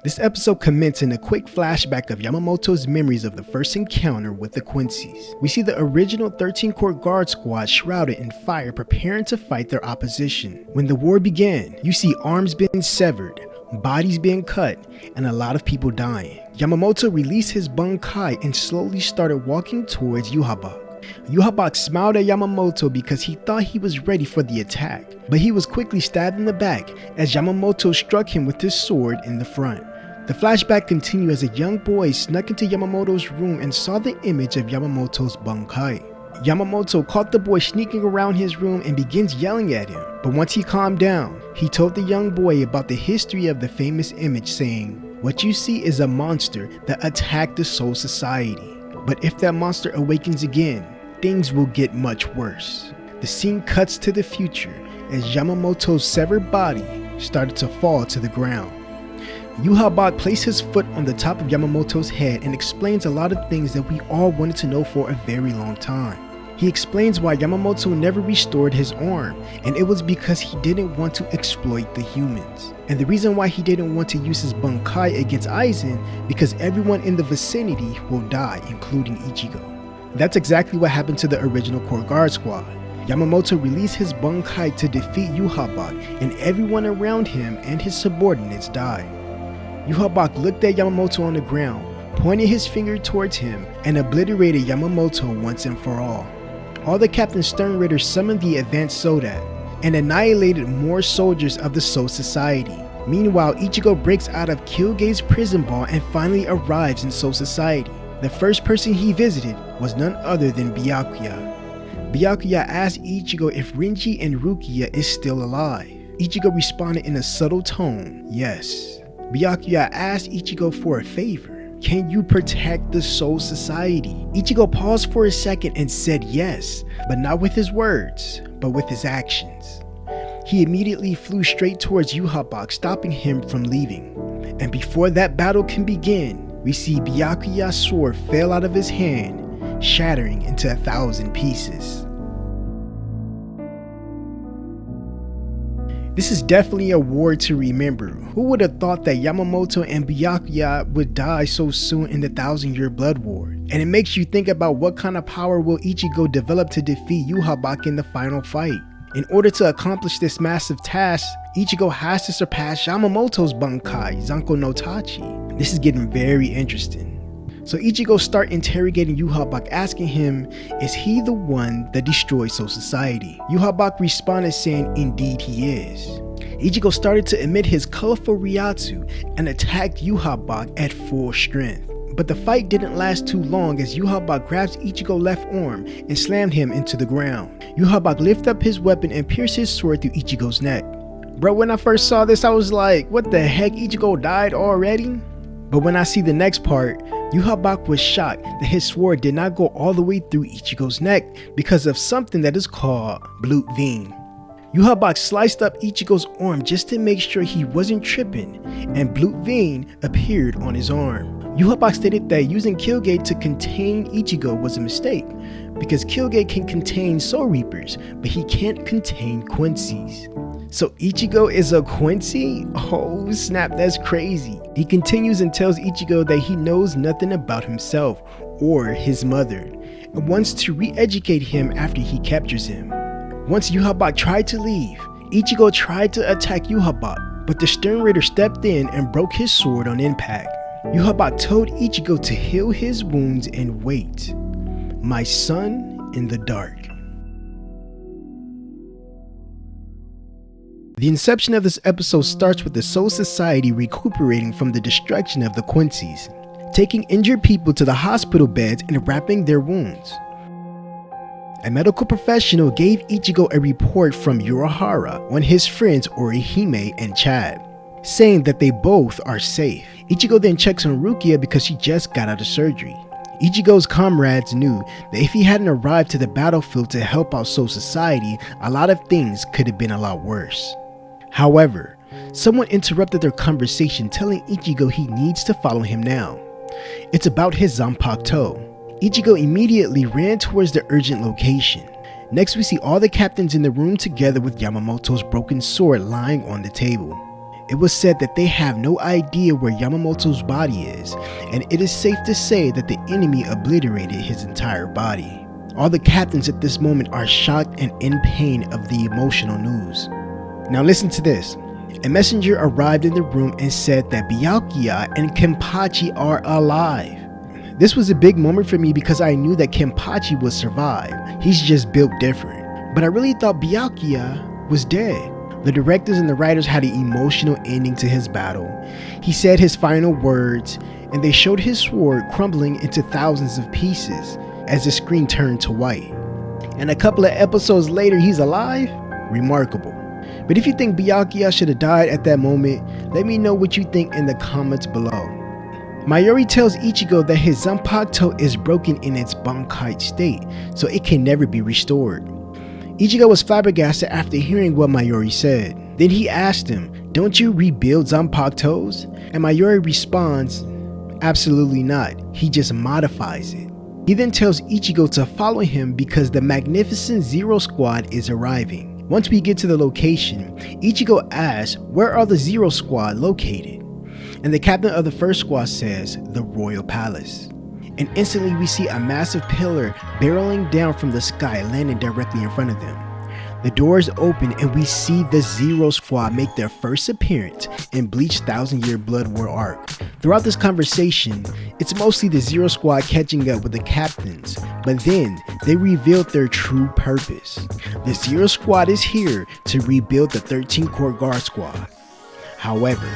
This episode commences in a quick flashback of Yamamoto's memories of the first encounter with the Quincy's. We see the original 13-Corps Guard Squad shrouded in fire preparing to fight their opposition. When the war began, you see arms being severed, bodies being cut, and a lot of people dying. Yamamoto released his Bankai and slowly started walking towards Yhwach. Yhwach smiled at Yamamoto because he thought he was ready for the attack, but he was quickly stabbed in the back as Yamamoto struck him with his sword in the front. The flashback continued as a young boy snuck into Yamamoto's room and saw the image of Yamamoto's Bankai. Yamamoto caught the boy sneaking around his room and begins yelling at him, but once he calmed down, he told the young boy about the history of the famous image, saying, "What you see is a monster that attacked the Soul Society, but if that monster awakens again, things will get much worse." The scene cuts to the future as Yamamoto's severed body started to fall to the ground. Yhwach placed his foot on the top of Yamamoto's head and explains a lot of things that we all wanted to know for a very long time. He explains why Yamamoto never restored his arm, and it was because he didn't want to exploit the humans. And the reason why he didn't want to use his Bankai against Aizen, because everyone in the vicinity will die, including Ichigo. That's exactly what happened to the original Corps Guard Squad. Yamamoto released his Bankai to defeat Yhwach, and everyone around him and his subordinates died. Yhwach looked at Yamamoto on the ground, pointed his finger towards him, and obliterated Yamamoto once and for all. All the Captain Stern Raiders summoned the Advanced Sodat and annihilated more soldiers of the Soul Society. Meanwhile, Ichigo breaks out of Kyuuge's prison ball and finally arrives in Soul Society. The first person he visited was none other than Byakuya. Byakuya asked Ichigo if Renji and Rukia is still alive. Ichigo responded in a subtle tone, yes. Byakuya asked Ichigo for a favor. Can you protect the Soul Society? Ichigo paused for a second and said yes, but not with his words, but with his actions. He immediately flew straight towards Yhwach, stopping him from leaving. And before that battle can begin, we see Byakuya's sword fell out of his hand, shattering into 1,000 pieces. This is definitely a war to remember. Who would have thought that Yamamoto and Byakuya would die so soon in the 1,000-year blood war? And it makes you think about what kind of power will Ichigo develop to defeat Yhwach in the final fight. In order to accomplish this massive task, Ichigo has to surpass Yamamoto's Bankai, Zanko no Tachi. This is getting very interesting. So Ichigo starts interrogating Yhwach, asking him, is he the one that destroyed Soul Society? Yhwach responded saying, indeed he is. Ichigo started to emit his colorful Ryatsu and attacked Yhwach at full strength. But the fight didn't last too long as Yhwach grabs Ichigo's left arm and slammed him into the ground. Yhwach lifted up his weapon and pierced his sword through Ichigo's neck. Bro, when I first saw this, I was like, what the heck, Ichigo died already? But when I see the next part, Yhwach was shocked that his sword did not go all the way through Ichigo's neck because of something that is called Blut Vein. Yhwach sliced up Ichigo's arm just to make sure he wasn't tripping, and Blut Vein appeared on his arm. Yhwach stated that using Kyuuge to contain Ichigo was a mistake, because Kyuuge can contain Soul Reapers, but he can't contain Quincy's. So Ichigo is a Quincy? Oh snap, that's crazy. He continues and tells Ichigo that he knows nothing about himself or his mother, and wants to re-educate him after he captures him. Once Yhwach tried to leave, Ichigo tried to attack Yhwach, but the Stern Raider stepped in and broke his sword on impact. Yhwach told Ichigo to heal his wounds and wait. My son in the dark. The inception of this episode starts with the Soul Society recuperating from the destruction of the Quincy's, taking injured people to the hospital beds and wrapping their wounds. A medical professional gave Ichigo a report from Urahara on his friends Orihime and Chad, saying that they both are safe. Ichigo then checks on Rukia because she just got out of surgery. Ichigo's comrades knew that if he hadn't arrived to the battlefield to help out Soul Society, a lot of things could have been a lot worse. However, someone interrupted their conversation, telling Ichigo he needs to follow him now. It's about his Zanpakuto. Ichigo immediately ran towards the urgent location. Next we see all the captains in the room together with Yamamoto's broken sword lying on the table. It was said that they have no idea where Yamamoto's body is, and it is safe to say that the enemy obliterated his entire body. All the captains at this moment are shocked and in pain of the emotional news. Now listen to this. A messenger arrived in the room and said that Byakuya and Kenpachi are alive. This was a big moment for me because I knew that Kenpachi would survive. He's just built different. But I really thought Byakuya was dead. The directors and the writers had an emotional ending to his battle. He said his final words, and they showed his sword crumbling into thousands of pieces as the screen turned to white. And a couple of episodes later, he's alive? Remarkable. But if you think Byakuya should have died at that moment, let me know what you think in the comments below. Mayuri tells Ichigo that his Zanpakuto is broken in its Bankai state, so it can never be restored. Ichigo was flabbergasted after hearing what Mayuri said. Then he asked him, "Don't you rebuild Zanpakutos?" And Mayuri responds, "Absolutely not, he just modifies it." He then tells Ichigo to follow him because the Magnificent Zero Squad is arriving. Once we get to the location, Ichigo asks, "Where are the Zero Squad located?" And the captain of the first squad says, "The Royal Palace." And instantly we see a massive pillar barreling down from the sky, landing directly in front of them. The doors open and we see the Zero Squad make their first appearance in Bleach 1000-Year Blood War arc. Throughout this conversation, it's mostly the Zero Squad catching up with the captains, but then they revealed their true purpose. The Zero Squad is here to rebuild the 13 Corps Guard Squad. However,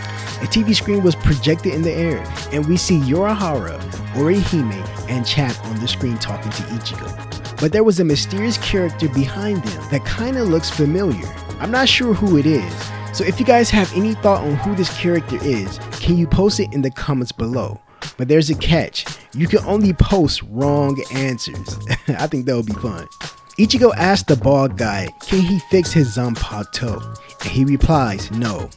a TV screen was projected in the air, and we see Yorihara, Orihime, and Chap on the screen talking to Ichigo. But there was a mysterious character behind them that kinda looks familiar. I'm not sure who it is, so if you guys have any thought on who this character is, can you post it in the comments below? But there's a catch, you can only post wrong answers. I think that would be fun. Ichigo asked the bald guy, can he fix his Zanpakuto? And he replies, no,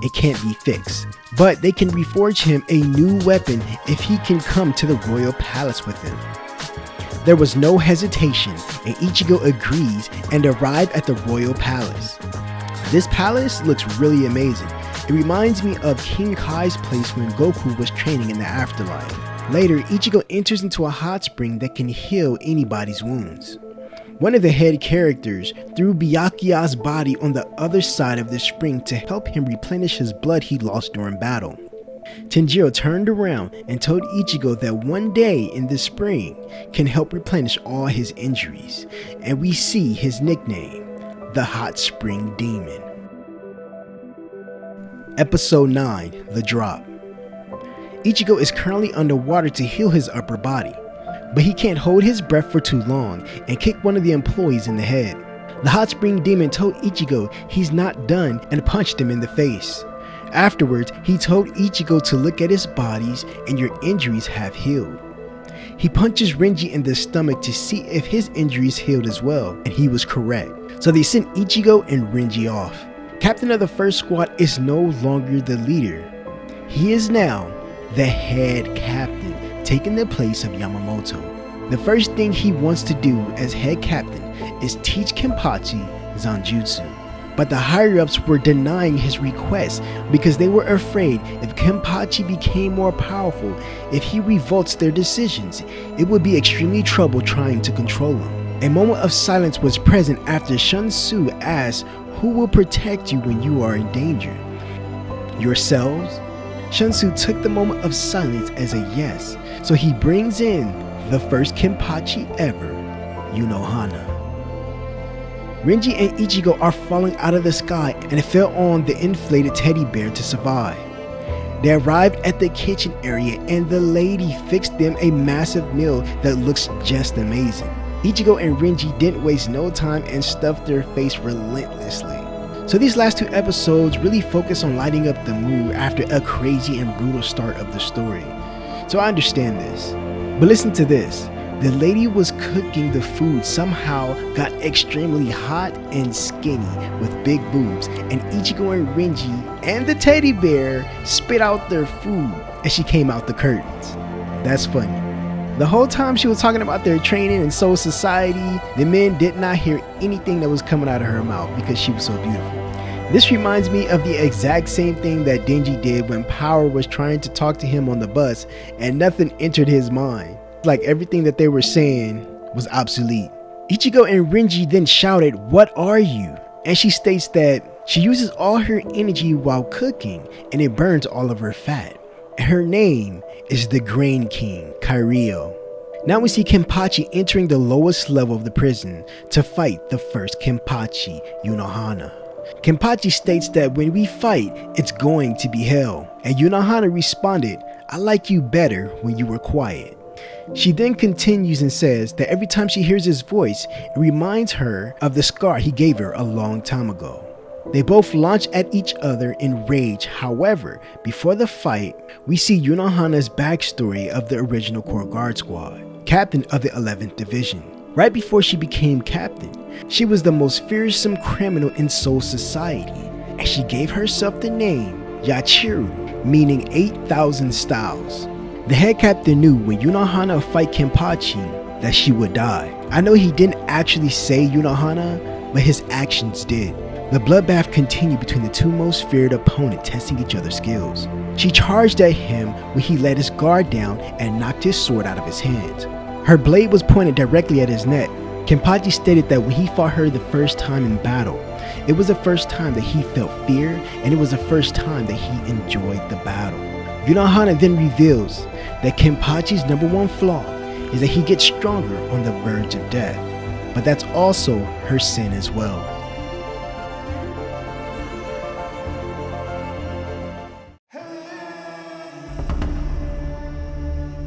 it can't be fixed. But they can reforge him a new weapon if he can come to the Royal Palace with him. There was no hesitation, and Ichigo agrees and arrived at the Royal Palace. This palace looks really amazing. It reminds me of King Kai's place when Goku was training in the afterlife. Later, Ichigo enters into a hot spring that can heal anybody's wounds. One of the head characters threw Byakuya's body on the other side of the spring to help him replenish his blood he lost during battle. Tenjiro turned around and told Ichigo that one day in the spring can help replenish all his injuries, and we see his nickname, the Hot Spring Demon. Episode 9, The Drop. Ichigo is currently underwater to heal his upper body, but he can't hold his breath for too long and kicked one of the employees in the head. The Hot Spring Demon told Ichigo he's not done and punched him in the face. Afterwards, he told Ichigo to look at his bodies and your injuries have healed. He punches Renji in the stomach to see if his injuries healed as well, and he was correct. So they sent Ichigo and Renji off. Captain of the first squad is no longer the leader. He is now the head captain, taking the place of Yamamoto. The first thing he wants to do as head captain is teach Kenpachi Zanjutsu. But the higher-ups were denying his request because they were afraid if Kenpachi became more powerful, if he revolts their decisions, it would be extremely trouble trying to control him. A moment of silence was present after Shun Tzu asked, who will protect you when you are in danger? Yourselves? Shun Tzu took the moment of silence as a yes, so he brings in the first Kenpachi ever, Yunohana. Renji and Ichigo are falling out of the sky and it fell on the inflated teddy bear to survive. They arrived at the kitchen area and the lady fixed them a massive meal that looks just amazing. Ichigo and Renji didn't waste no time and stuffed their face relentlessly. So these last two episodes really focus on lighting up the mood after a crazy and brutal start of the story. So I understand this. But listen to this. The lady was cooking the food, somehow got extremely hot and skinny with big boobs, and Ichigo and Renji and the teddy bear spit out their food as she came out the curtains. That's funny. The whole time she was talking about their training and Soul Society, the men did not hear anything that was coming out of her mouth because she was so beautiful. This reminds me of the exact same thing that Denji did when Power was trying to talk to him on the bus and nothing entered his mind. Like everything that they were saying was obsolete. Ichigo and Renji then shouted, "What are you?" And she states that she uses all her energy while cooking and it burns all of her fat. Her name is the Grain King, Kairio. Now we see Kenpachi entering the lowest level of the prison to fight the first Kenpachi, Unohana. Kenpachi states that when we fight, it's going to be hell. And Unohana responded, "I like you better when you were quiet." She then continues and says that every time she hears his voice, it reminds her of the scar he gave her a long time ago. They both launch at each other in rage. However, before the fight, we see Unohana's backstory of the original Core Guard Squad, captain of the 11th Division. Right before she became captain, she was the most fearsome criminal in Soul Society, and she gave herself the name Yachiru, meaning 8,000 styles. The head captain knew when Unohana would fight Kenpachi that she would die. I know he didn't actually say Unohana, but his actions did. The bloodbath continued between the two most feared opponents, testing each other's skills. She charged at him when he let his guard down and knocked his sword out of his hands. Her blade was pointed directly at his neck. Kenpachi stated that when he fought her the first time in battle, it was the first time that he felt fear, and it was the first time that he enjoyed the battle. Unohana then reveals that Kenpachi's #1 flaw is that he gets stronger on the verge of death, but that's also her sin as well.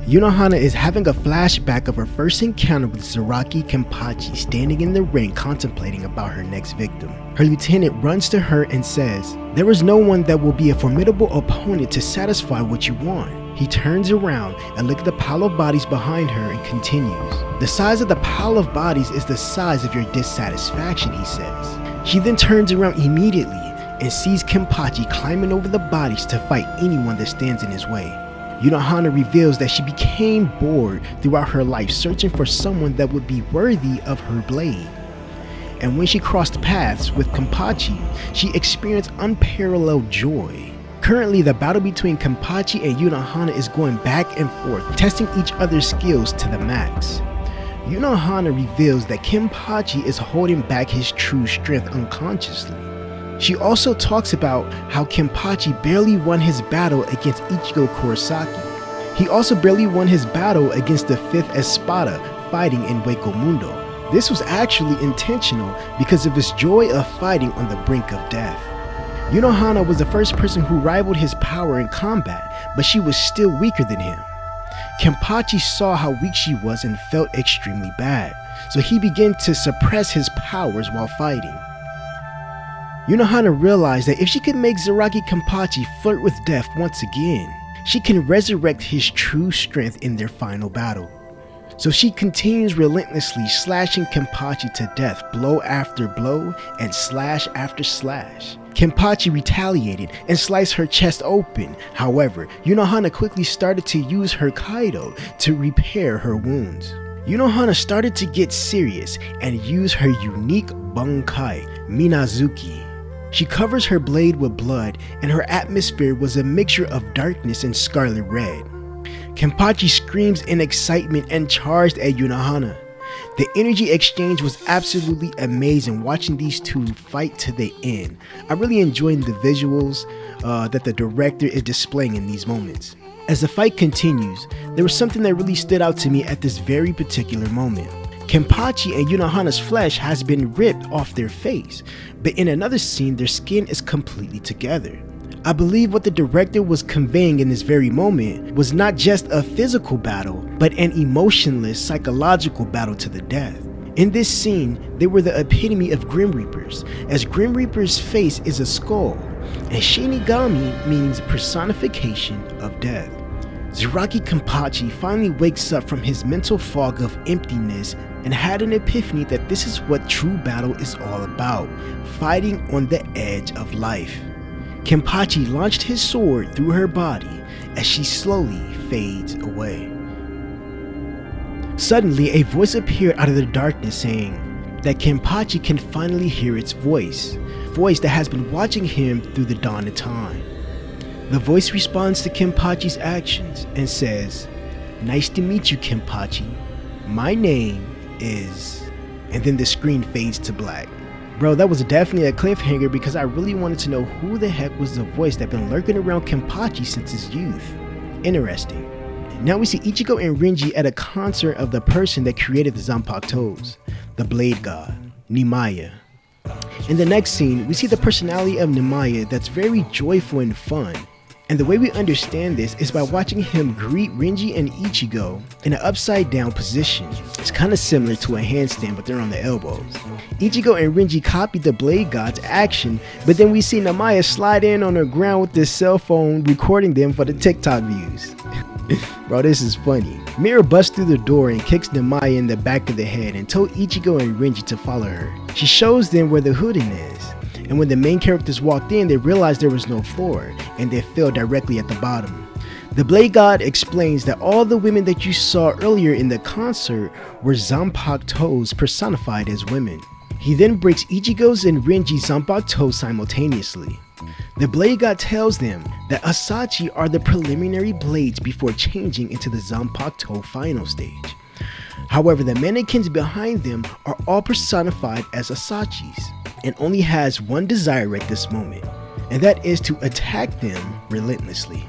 Unohana is having a flashback of her first encounter with Zaraki Kenpachi standing in the ring contemplating about her next victim. Her lieutenant runs to her and says, "There is no one that will be a formidable opponent to satisfy what you want." He turns around and looks at the pile of bodies behind her and continues, "The size of the pile of bodies is the size of your dissatisfaction," he says. She then turns around immediately and sees Kenpachi climbing over the bodies to fight anyone that stands in his way. Unohana reveals that she became bored throughout her life searching for someone that would be worthy of her blade. And when she crossed paths with Kenpachi, she experienced unparalleled joy. Currently, the battle between Kenpachi and Unohana is going back and forth, testing each other's skills to the max. Unohana reveals that Kenpachi is holding back his true strength unconsciously. She also talks about how Kenpachi barely won his battle against Ichigo Kurosaki. He also barely won his battle against the 5th Espada fighting in Hueco Mundo. This was actually intentional because of his joy of fighting on the brink of death. Unohana was the first person who rivaled his power in combat, but she was still weaker than him. Kenpachi saw how weak she was and felt extremely bad, so he began to suppress his powers while fighting. Unohana realized that if she could make Zaraki Kenpachi flirt with death once again, she can resurrect his true strength in their final battle. So she continues relentlessly slashing Kenpachi to death, blow after blow and slash after slash. Kenpachi retaliated and sliced her chest open. However, Unohana quickly started to use her Kaido to repair her wounds. Unohana started to get serious and use her unique Bunkai, Minazuki. She covers her blade with blood, and her atmosphere was a mixture of darkness and scarlet red. Kenpachi screams in excitement and charged at Unohana. The energy exchange was absolutely amazing watching these two fight to the end. I really enjoyed the visuals that the director is displaying in these moments. As the fight continues, there was something that really stood out to me at this very particular moment. Kenpachi and Unohana's flesh has been ripped off their face, but in another scene their skin is completely together. I believe what the director was conveying in this very moment was not just a physical battle, but an emotionless, psychological battle to the death. In this scene, they were the epitome of Grim Reapers, as Grim Reaper's face is a skull, and Shinigami means personification of death. Zaraki Kenpachi finally wakes up from his mental fog of emptiness and had an epiphany that this is what true battle is all about, fighting on the edge of life. Kenpachi launched his sword through her body as she slowly fades away. Suddenly, a voice appeared out of the darkness saying, that Kenpachi can finally hear its voice that has been watching him through the dawn of time. The voice responds to Kenpachi's actions and says, "Nice to meet you, Kenpachi. My name is..." And then the screen fades to black. Bro, that was definitely a cliffhanger because I really wanted to know who the heck was the voice that been lurking around Kenpachi since his youth. Interesting. Now we see Ichigo and Renji at a concert of the person that created the Zanpakutos, the Blade God, Nimaya. In the next scene, we see the personality of Nimaya that's very joyful and fun. And the way we understand this is by watching him greet Renji and Ichigo in an upside down position. It's kind of similar to a handstand, but they're on the elbows. Ichigo and Renji copy the Blade God's action, but then we see Nimaya slide in on the ground with his cell phone recording them for the TikTok views. Bro, this is funny. Mira busts through the door and kicks Nimaya in the back of the head and told Ichigo and Renji to follow her. She shows them where the hoodin is. And when the main characters walked in, they realized there was no floor, and they fell directly at the bottom. The Blade God explains that all the women that you saw earlier in the concert were Zanpakutos personified as women. He then breaks Ichigo's and Renji's Zanpakuto simultaneously. The Blade God tells them that Asachi are the preliminary blades before changing into the Zanpakuto final stage. However, the mannequins behind them are all personified as Asachis, and only has one desire at this moment, and that is to attack them relentlessly.